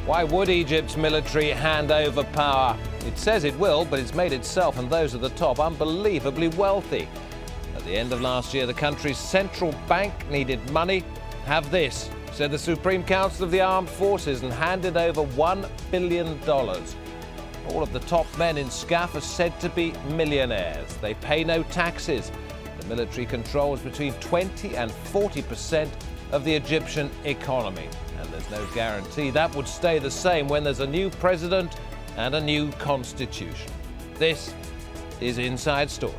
Why would Egypt's military hand over power? It says it will, but it's made itself and those at the top unbelievably wealthy. At the end of last year, the country's central bank needed money. Have this, said the Supreme Council of the Armed Forces, and handed over $1 billion. All of the top men in SCAF are said to be millionaires. They pay no taxes. The military controls between 20 and 40% of the Egyptian economy. And there's no guarantee that would stay the same when there's a new president and a new constitution. This is Inside Story.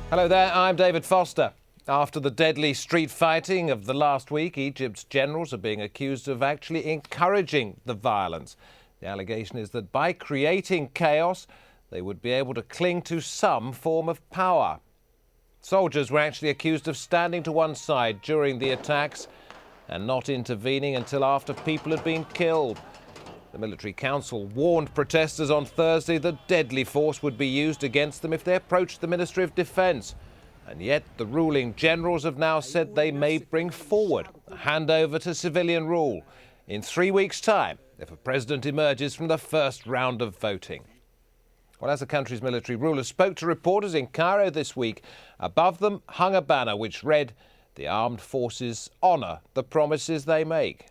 Hello there, I'm David Foster. After the deadly street fighting of the last week, Egypt's generals are being accused of actually encouraging the violence. The allegation is that by creating chaos, they would be able to cling to some form of power. Soldiers were actually accused of standing to one side during the attacks and not intervening until after people had been killed. The military council warned protesters on Thursday that deadly force would be used against them if they approached the Ministry of Defence. And yet the ruling generals have now said they may bring forward a handover to civilian rule in 3 weeks' time if a president emerges from the first round of voting. Well, as the country's military rulers spoke to reporters in Cairo this week, above them hung a banner which read, "The armed forces honour the promises they make."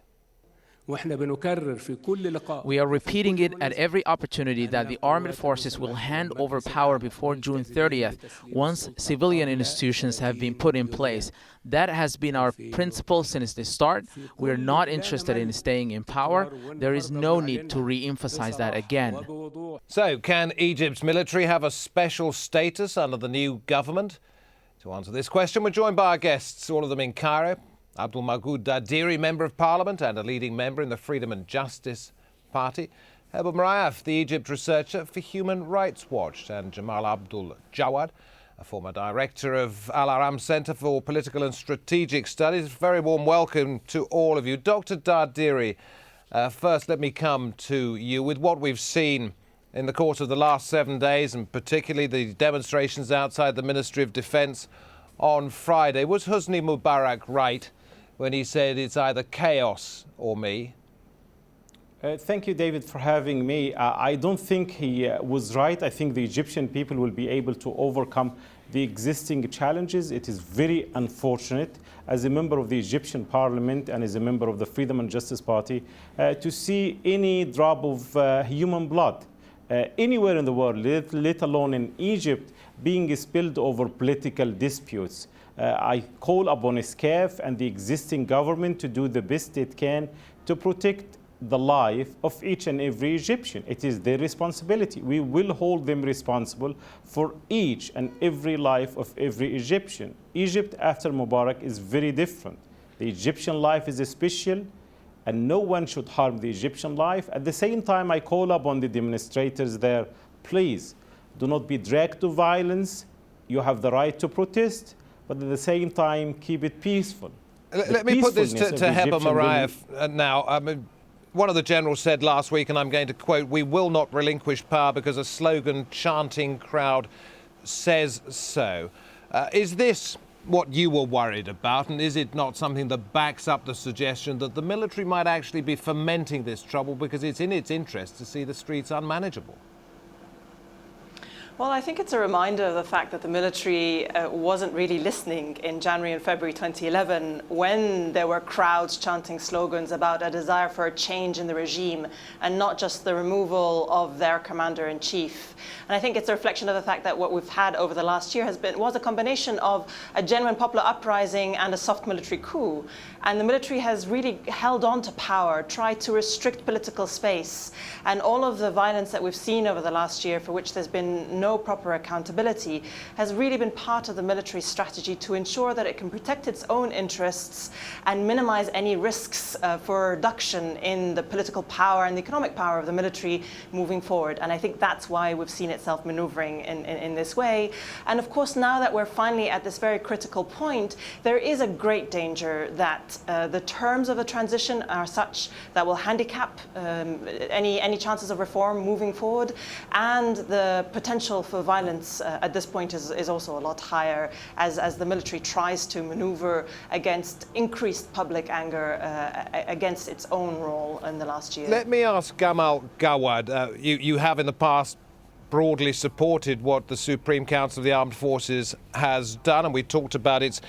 We are repeating it at every opportunity that the armed forces will hand over power before June 30th, once civilian institutions have been put in place. That has been our principle since the start. We are not interested in staying in power. There is no need to re-emphasize that again. So, can Egypt's military have a special status under the new government? To answer this question, we're joined by our guests, all of them in Cairo. Abdulmawgud Dardery, Member of Parliament and a leading member in the Freedom and Justice Party. Heba Morayef, the Egypt researcher for Human Rights Watch. And Jamal Abdul Jawad, a former director of Al-Ahram Center for Political and Strategic Studies. Very warm welcome to all of you. Dr. Dardery, first let me come to you with what we've seen in the course of the last 7 days, and particularly the demonstrations outside the Ministry of Defence on Friday. Was Hosni Mubarak right when he said it's either chaos or me? Thank you, David, for having me. I don't think he was right. I think the Egyptian people will be able to overcome the existing challenges. It is very unfortunate, as a member of the Egyptian parliament and as a member of the Freedom and Justice Party, to see any drop of human blood anywhere in the world, let alone in Egypt, being spilled over political disputes. I call upon SCAF and the existing government to do the best it can to protect the life of each and every Egyptian. It is their responsibility. We will hold them responsible for each and every life of every Egyptian. Egypt after Mubarak is very different. The Egyptian life is special, and no one should harm the Egyptian life. At the same time, I call upon the demonstrators there, please do not be dragged to violence. You have the right to protest, but at the same time, keep it peaceful. Let me put this to Heba Morayef now. I mean, one of the generals said last week, and I'm going to quote, "We will not relinquish power because a slogan-chanting crowd says so." Is this what you were worried about, and is it not something that backs up the suggestion that the military might actually be fomenting this trouble because it's in its interest to see the streets unmanageable? Well, I think it's a reminder of the fact that the military wasn't really listening in January and February 2011 when there were crowds chanting slogans about a desire for a change in the regime and not just the removal of their commander-in-chief. And I think it's a reflection of the fact that what we've had over the last year was a combination of a genuine popular uprising and a soft military coup. And the military has really held on to power, tried to restrict political space. And all of the violence that we've seen over the last year, for which there's been no no proper accountability has really been part of the military strategy to ensure that it can protect its own interests and minimize any risks for reduction in the political power and the economic power of the military moving forward. And I think that's why we've seen itself maneuvering in this way. And of course, now that we're finally at this very critical point, there is a great danger that the terms of the transition are such that will handicap any chances of reform moving forward, and the potential for violence at this point is also a lot higher as the military tries to maneuver against increased public anger against its own role in the last year. Let me ask Jamal Jawad, you have in the past broadly supported what the Supreme Council of the Armed Forces has done, and we talked about its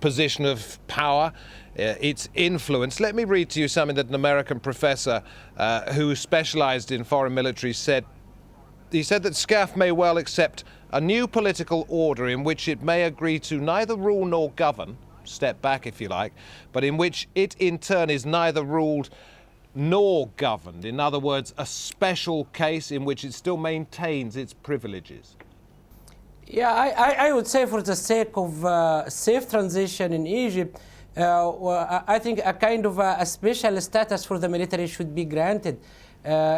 position of power, its influence. Let me read to you something that an American professor who specialized in foreign military said. He said that SCAF may well accept a new political order in which it may agree to neither rule nor govern, step back if you like, but in which it in turn is neither ruled nor governed. In other words, a special case in which it still maintains its privileges. Yeah, I would say for the sake of safe transition in Egypt, I think a kind of a special status for the military should be granted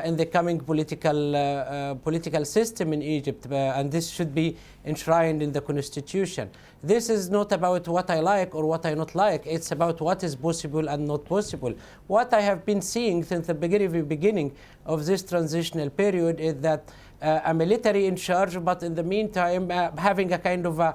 in the coming political system in Egypt, and this should be enshrined in the constitution. This is not about what I like or what I not like. It's about what is possible and not possible. What I have been seeing since the beginning of this transitional period is that a military in charge, but in the meantime having a kind of a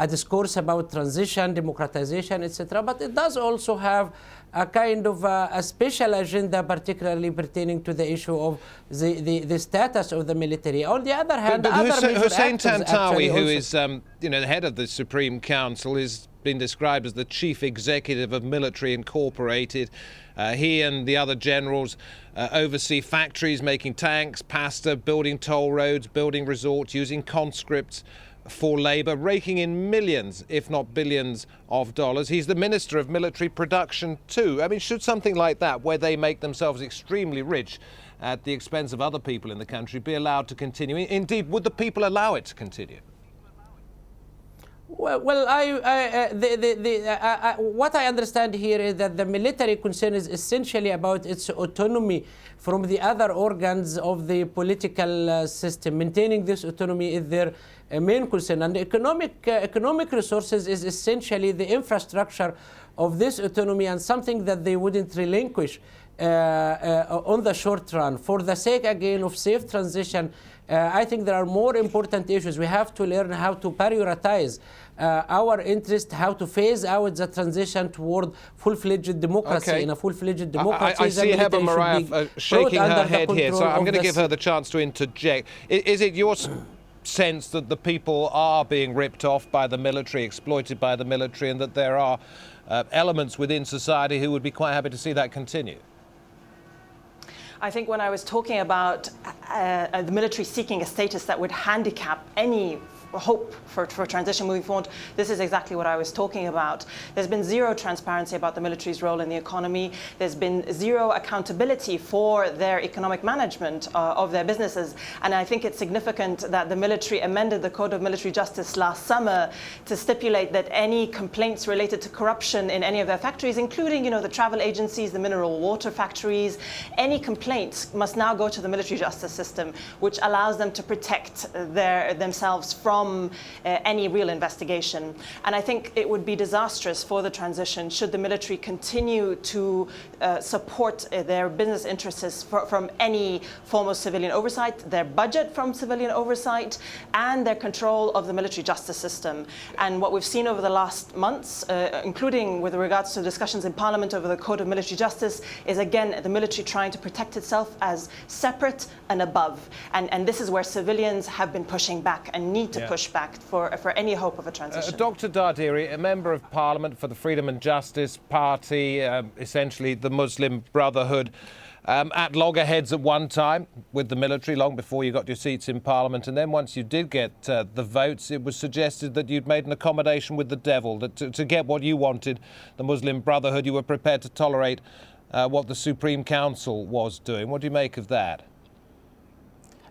discourse about transition, democratization, etc. But it does also have a kind of a special agenda, particularly pertaining to the issue of the status of the military. On the other hand, Hussein Tantawi, who is the head of the Supreme Council, is been described as the chief executive of Military Incorporated. He and the other generals oversee factories making tanks, pasta, building toll roads, building resorts, using conscripts for labour, raking in millions, if not billions, of dollars. He's the Minister of Military Production too. I mean, should something like that, where they make themselves extremely rich at the expense of other people in the country, be allowed to continue? Indeed, would the people allow it to continue? Well, what I understand here is that the military concern is essentially about its autonomy from the other organs of the political system. Maintaining this autonomy is their main concern, and the economic resources is essentially the infrastructure of this autonomy, and something that they wouldn't relinquish on the short run. For the sake, again, of safe transition, I think there are more important issues. We have to learn how to prioritize our interest, how to phase out the transition toward full-fledged democracy. Okay. In a full-fledged democracy, I see Heba Morayef shaking her head here, so I'm going to give her the chance to interject. Is it your sense that the people are being ripped off by the military, exploited by the military, and that there are elements within society who would be quite happy to see that continue? I think when I was talking about the military seeking a status that would handicap any hope for transition moving forward, this is exactly what I was talking about. There's been zero transparency about the military's role in the economy. There's been zero accountability for their economic management of their businesses. And I think it's significant that the military amended the Code of Military Justice last summer to stipulate that any complaints related to corruption in any of their factories, including, the travel agencies, the mineral water factories, any complaints must now go to the military justice system, which allows them to protect themselves from any real investigation. And I think it would be disastrous for the transition should the military continue to support their business interests from any form of civilian oversight, their budget from civilian oversight, and their control of the military justice system. And what we've seen over the last months, including with regards to discussions in Parliament over the Code of Military Justice, is again the military trying to protect itself as separate and above. And this is where civilians have been pushing back and need to push back for any hope of a transition. Dr. Dardery, a member of Parliament for the Freedom and Justice Party, essentially the Muslim Brotherhood, at loggerheads at one time with the military, long before you got your seats in Parliament, and then once you did get the votes, it was suggested that you'd made an accommodation with the devil, that to get what you wanted, the Muslim Brotherhood, you were prepared to tolerate what the Supreme Council was doing. What do you make of that?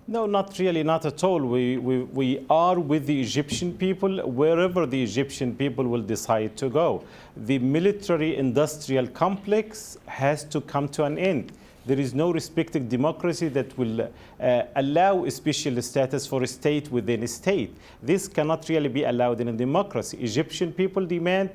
No, not really, not at all. We are with the Egyptian people wherever the Egyptian people will decide to go. The military-industrial complex has to come to an end. There is no respected democracy that will allow a special status for a state within a state. This cannot really be allowed in a democracy. Egyptian people demand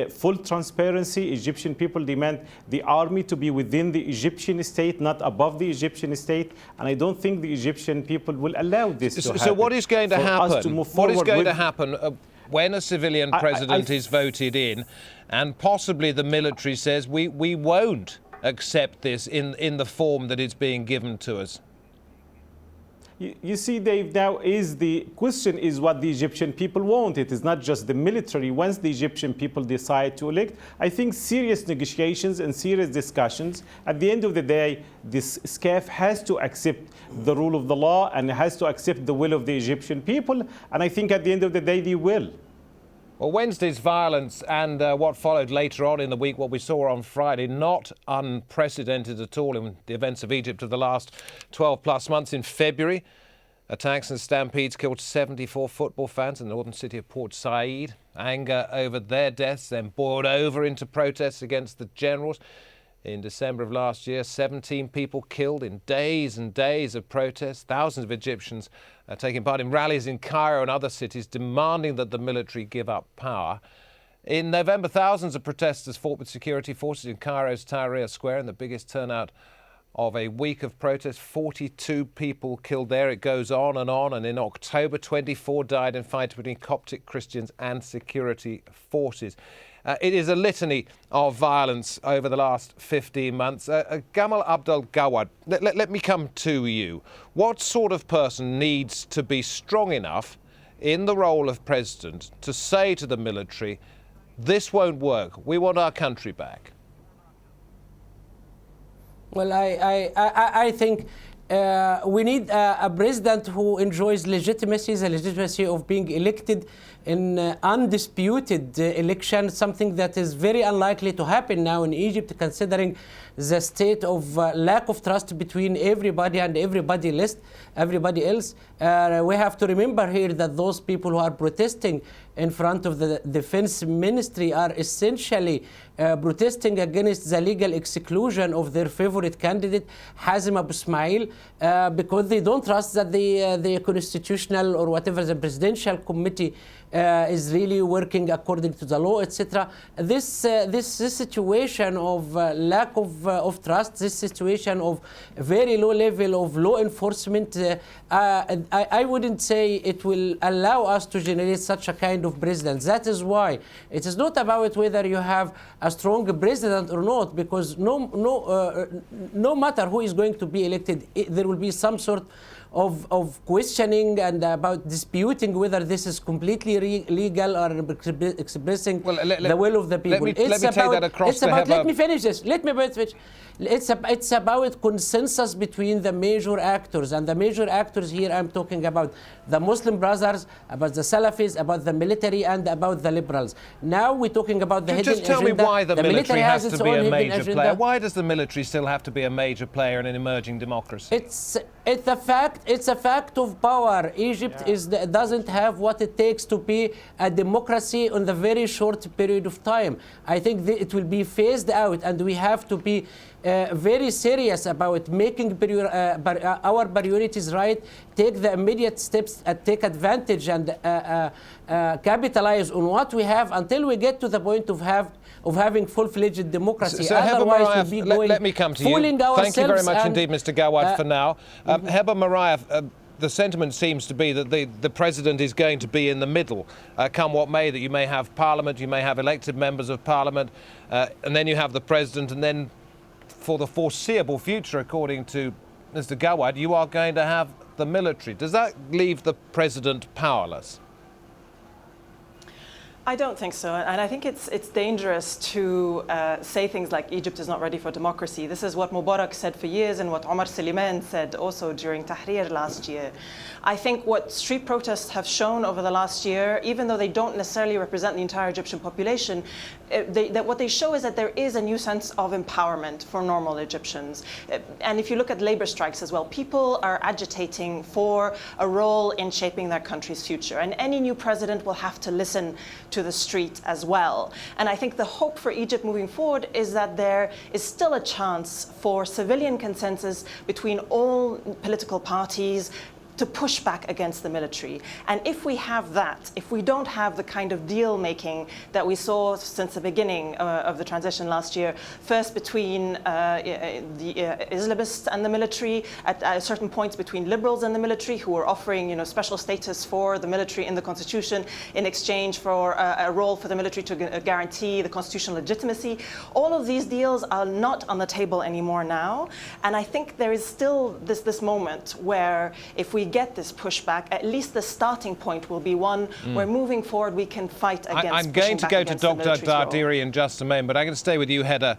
full transparency. Egyptian people demand the army to be within the Egyptian state, not above the Egyptian state. And I don't think the Egyptian people will allow this to happen. So what is going to happen? What is going to happen when a civilian president is voted in and possibly the military says we won't accept this in the form that it's being given to us? You see, Dave, now the question is what the Egyptian people want. It is not just the military. Once the Egyptian people decide to elect, I think serious negotiations and serious discussions. At the end of the day, this SCAF has to accept the rule of the law and has to accept the will of the Egyptian people. And I think at the end of the day, they will. Well, Wednesday's violence and what followed later on in the week, what we saw on Friday, not unprecedented at all in the events of Egypt of the last 12 plus months. In February, attacks and stampedes killed 74 football fans in the northern city of Port Said. Anger over their deaths then boiled over into protests against the generals. In December of last year, 17 people killed in days and days of protests. Thousands of Egyptians taking part in rallies in Cairo and other cities demanding that the military give up power. In November, thousands of protesters fought with security forces in Cairo's Tahrir Square in the biggest turnout of a week of protests. 42 people killed there. It goes on. And in October, 24 died in fights between Coptic Christians and security forces. It is a litany of violence over the last 15 months. Jamal Abdul Jawad, let me come to you. What sort of person needs to be strong enough in the role of president to say to the military, this won't work, we want our country back? Well, I think we need a president who enjoys legitimacy, the legitimacy of being elected in undisputed election, something that is very unlikely to happen now in Egypt, considering the state of lack of trust between everybody and everybody else. We have to remember here that those people who are protesting in front of the defense ministry are essentially protesting against the legal exclusion of their favorite candidate, Hazem Abu Ismail, because they don't trust that the constitutional or whatever the presidential committee is really working according to the law, etc. This situation of lack of trust, this situation of very low level of law enforcement, I wouldn't say it will allow us to generate such a kind of president. That is why it is not about whether you have a strong president or not, because no matter who is going to be elected, there will be some sort of questioning and about disputing whether this is completely legal or expressing the will of the people. Let me finish this. It's about consensus between the major actors, and the major actors here I'm talking about the Muslim Brothers, about the Salafis, about the military, and about the liberals. Now we're talking about the hidden agenda. Just tell me why the military has to be a major player. Why does the military still have to be a major player in an emerging democracy? It's a fact of power. Egypt doesn't have what it takes to be a democracy in the very short period of time. I think it will be phased out, and we have to be very serious about making our priorities right, take the immediate steps, take advantage and capitalize on what we have until we get to the point of having full-fledged democracy. So otherwise, Heba Morayef, we'll be going let me come to you. Thank you very much indeed, Mr. Jawad, for now. Heba Morayef, the sentiment seems to be that the president is going to be in the middle, come what may, that you may have parliament, you may have elected members of parliament, and then you have the president, and then for the foreseeable future, according to Mr. Jawad, you are going to have the military. Does that leave the president powerless? I don't think so, and I think it's dangerous to say things like Egypt is not ready for democracy. This is what Mubarak said for years and what Omar Suleiman said also during Tahrir last year. I think what street protests have shown over the last year, even though they don't necessarily represent the entire Egyptian population, what they show is that there is a new sense of empowerment for normal Egyptians. And if you look at labor strikes as well, people are agitating for a role in shaping their country's future. And any new president will have to listen to the street as well. And I think the hope for Egypt moving forward is that there is still a chance for civilian consensus between all political parties to push back against the military. And if we have that, if we don't have the kind of deal making that we saw since the beginning of the transition last year, first between the Islamists and the military, at certain points between liberals and the military, who were offering special status for the military in the constitution in exchange for a role for the military to guarantee the constitutional legitimacy, all of these deals are not on the table anymore now. And I think there is still this moment where if we get this pushback, at least the starting point will be one where moving forward we can fight against. I'm going to go to Dr. Dardery in just a moment, but I'm going to stay with you, Heba,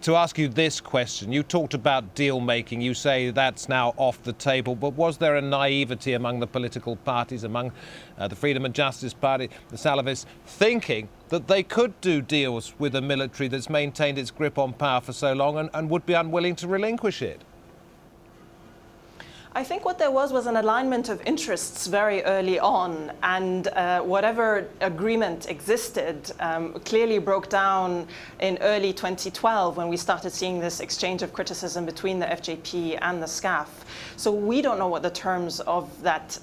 to ask you this question. You talked about deal making. You say that's now off the table, but was there a naivety among the political parties, among the Freedom and Justice Party, the Salafists, thinking that they could do deals with a military that's maintained its grip on power for so long and would be unwilling to relinquish it? I think what there was an alignment of interests very early on, and whatever agreement existed clearly broke down in early 2012 when we started seeing this exchange of criticism between the FJP and the SCAF. So we don't know what the terms of that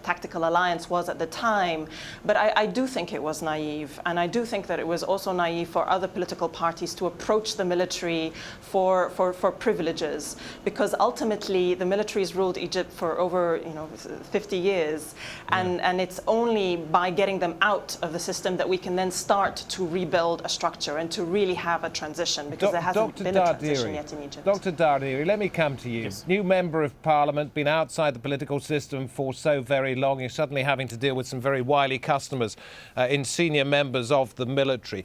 tactical alliance was at the time, but I do think it was naive, and I do think that it was also naive for other political parties to approach the military for privileges, because ultimately the military's ruled Egypt for over 50 years, and it's only by getting them out of the system that we can then start to rebuild a structure and to really have a transition, because there hasn't been a transition yet in Egypt. Dr. Dardery, let me come to you. Yes. New member of Parliament, been outside the political system for so very long, you're suddenly having to deal with some very wily customers in senior members of the military.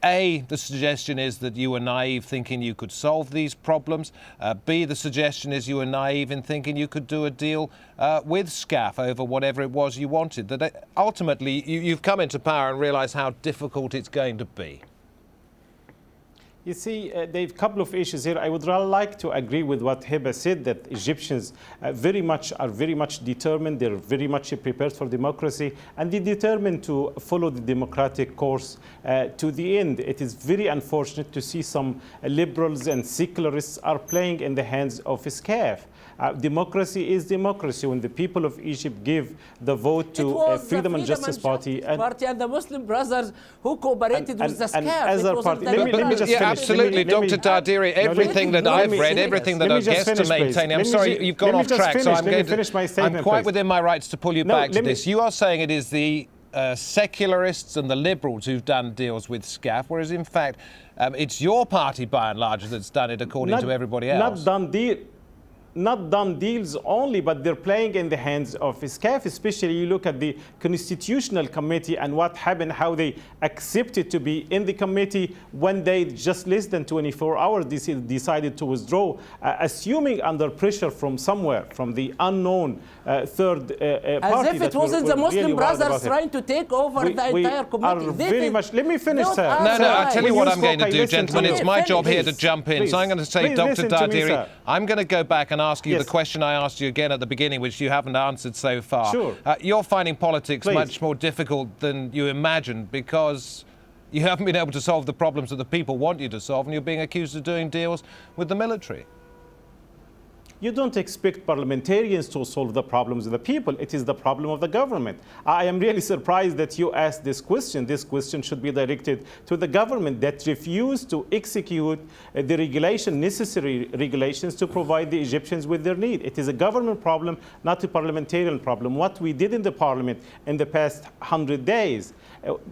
A, the suggestion is that you were naive thinking you could solve these problems. B, the suggestion is you were naive in thinking you could do a deal with SCAF over whatever it was you wanted. That ultimately you've come into power and realised how difficult it's going to be. You see, Dave, a couple of issues here. I would rather like to agree with what Heba said, that Egyptians are very much determined. They're very much prepared for democracy, and they're determined to follow the democratic course to the end. It is very unfortunate to see some liberals and secularists are playing in the hands of SCAF. Democracy is democracy. When the people of Egypt give the vote to Freedom and Justice Party and the Muslim Brothers who cooperated with the SCAF. Let me just finish. Absolutely, Dr. Dardery, everything that I've read, everything that our guests are maintaining. I'm sorry, you've gone off track, so I'm quite within my rights to pull you back to this. You are saying it is the secularists and the liberals who've done deals with SCAF, whereas in fact it's your party by and large that's done it according to everybody else. Not done deals only, but they're playing in the hands of SCAF. Especially you look at the Constitutional Committee and what happened, how they accepted to be in the committee when they just less than 24 hours decided to withdraw, assuming under pressure from somewhere, from the unknown third party. As if it wasn't the Muslim Brothers trying to take over the entire committee. Let me finish, sir. No, I'll tell you what I'm going to do, gentlemen. It's my job here to jump in. So I'm going to say, Dr. Dardery, I'm going to go back and ask you the question I asked you again at the beginning, which you haven't answered so far. Sure. You're finding politics much more difficult than you imagined because you haven't been able to solve the problems that the people want you to solve, and you're being accused of doing deals with the military. You don't expect parliamentarians to solve the problems of the people. It is the problem of the government. I am really surprised that you asked this question. This question should be directed to the government that refused to execute the necessary regulations to provide the Egyptians with their need. It is a government problem, not a parliamentarian problem. What we did in the parliament in the past 100 days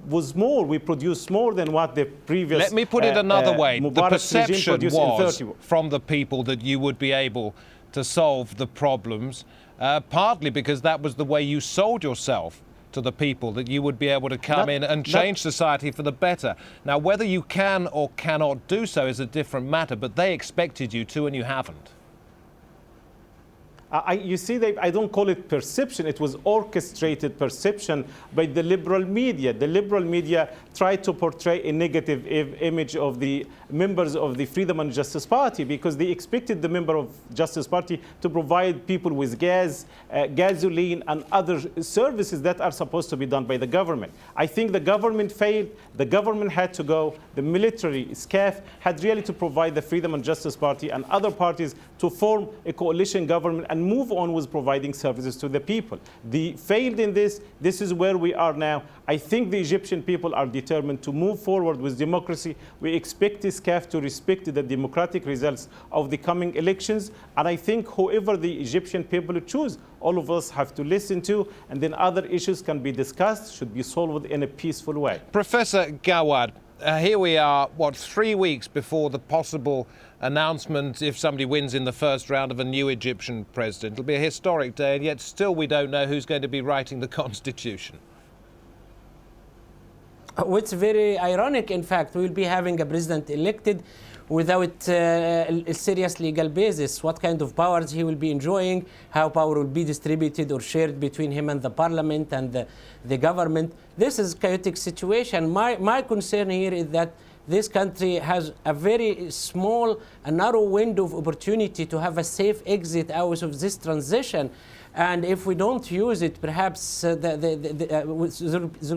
was more. We produced more than what the previous Let me put it another way. The perception was in from the people that you would be able to solve the problems, partly because that was the way you sold yourself to the people, that you would be able to come in and change society for the better. Now, whether you can or cannot do so is a different matter, but they expected you to and you haven't. You see, I don't call it perception. It was orchestrated perception by the liberal media. The liberal media tried to portray a negative image of the members of the Freedom and Justice Party because they expected the member of Justice Party to provide people with gas, gasoline, and other services that are supposed to be done by the government. I think the government failed. The government had to go. The military, SCAF, had really to provide the Freedom and Justice Party and other parties to form a coalition government and move on with providing services to the people. They failed in this. This is where we are now. I think the Egyptian people are determined to move forward with democracy. We expect SCAF to respect the democratic results of the coming elections. And I think whoever the Egyptian people choose, all of us have to listen to, and then other issues can be discussed, should be solved in a peaceful way. Professor Jawad, here we are, 3 weeks before the possible announcement, if somebody wins in the first round, of a new Egyptian president. It'll be a historic day, and yet still we don't know who's going to be writing the constitution. What's very ironic, in fact, we'll be having a president elected without a serious legal basis. What kind of powers he will be enjoying, how power will be distributed or shared between him and the parliament and the government. This is a chaotic situation. My concern here is that this country has a very small and narrow window of opportunity to have a safe exit out of this transition. And if we don't use it, perhaps there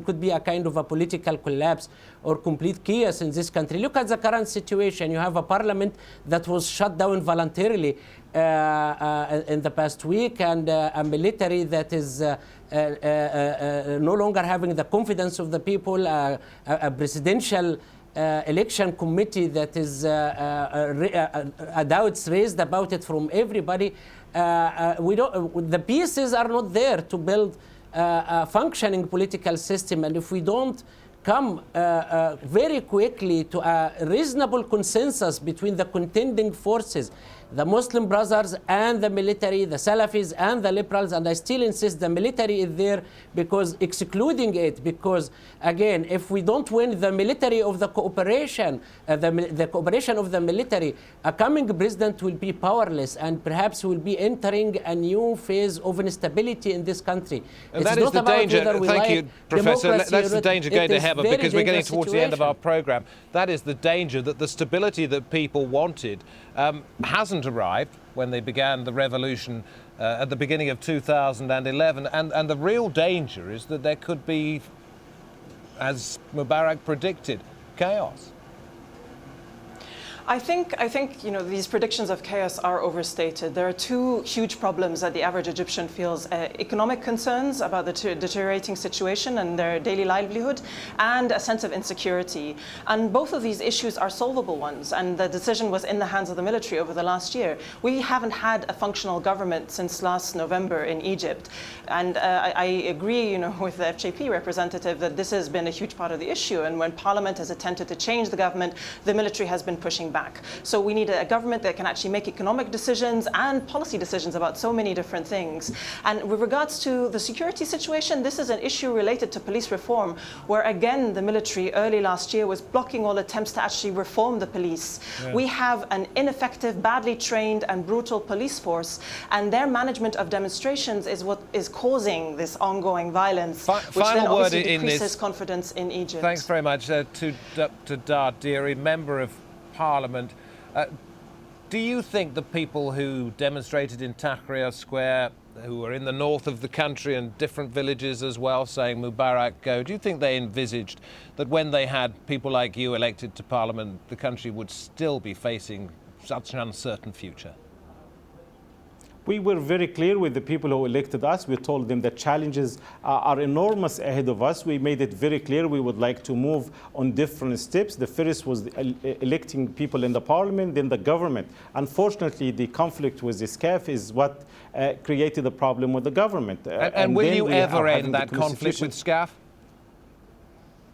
could be a kind of a political collapse or complete chaos in this country. Look at the current situation. You have a parliament that was shut down voluntarily in the past week, and a military that is no longer having the confidence of the people, a presidential election committee that is doubts raised about it from everybody. The pieces are not there to build a functioning political system, and if we don't come very quickly to a reasonable consensus between the contending forces, the Muslim Brothers and the military, the Salafis and the liberals, and I still insist the military is there because excluding it, because again, if we don't win the military of the cooperation, the cooperation of the military, a coming president will be powerless, and perhaps will be entering a new phase of instability in this country. And that is the danger. Thank you, Professor. That's the danger going to Heba, because we're getting towards the end of our programme. That is the danger, that the stability that people wanted hasn't arrived when they began the revolution at the beginning of 2011. And the real danger is that there could be, as Mubarak predicted, chaos. I think these predictions of chaos are overstated. There are two huge problems that the average Egyptian feels: economic concerns about the deteriorating situation and their daily livelihood, and a sense of insecurity. And both of these issues are solvable ones, and the decision was in the hands of the military over the last year. We haven't had a functional government since last November in Egypt, and I agree, with the FJP representative that this has been a huge part of the issue. And when Parliament has attempted to change the government, the military has been pushing back. So we need a government that can actually make economic decisions and policy decisions about so many different things. And with regards to the security situation, this is an issue related to police reform, where again the military early last year was blocking all attempts to actually reform the police. Yeah. We have an ineffective, badly trained and brutal police force, and their management of demonstrations is what is causing this ongoing violence, which then obviously decreases confidence in Egypt. Thanks very much to Dr. Dardery, Member of Parliament. Do you think the people who demonstrated in Tahrir Square, who were in the north of the country and different villages as well, saying Mubarak go, do you think they envisaged that when they had people like you elected to Parliament, the country would still be facing such an uncertain future? We were very clear with the people who elected us. We told them the challenges are enormous ahead of us. We made it very clear we would like to move on different steps. The first was electing people in the parliament, then the government. Unfortunately, the conflict with the SCAF is what created the problem with the government. And will you ever end that conflict with SCAF?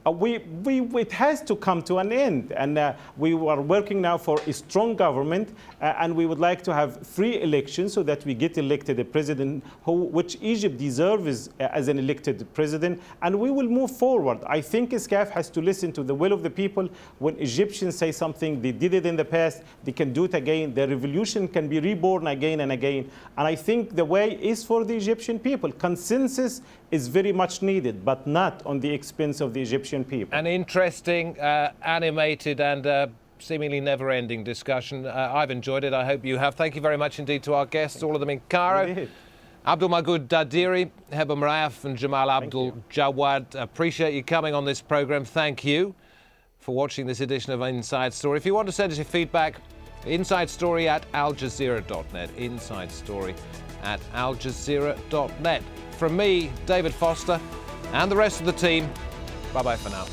it has to come to an end. And we are working now for a strong government, and we would like to have free elections so that we get elected a president which Egypt deserves as an elected president, and we will move forward. I think SCAF has to listen to the will of the people. When Egyptians say something, they did it in the past, they can do it again. The revolution can be reborn again and again. And I think the way is for the Egyptian people. Consensus is very much needed, but not on the expense of the Egyptian people. An interesting, animated and seemingly never-ending discussion. I've enjoyed it. I hope you have. Thank you very much indeed to our guests, all of them in Cairo. Abdulmawgud Dardery, Heba Morayef and Jamal Abdul Jawad. Appreciate you coming on this programme. Thank you for watching this edition of Inside Story. If you want to send us your feedback, insidestory@aljazeera.net. Insidestory@aljazeera.net. From me, David Foster, and the rest of the team, bye-bye for now.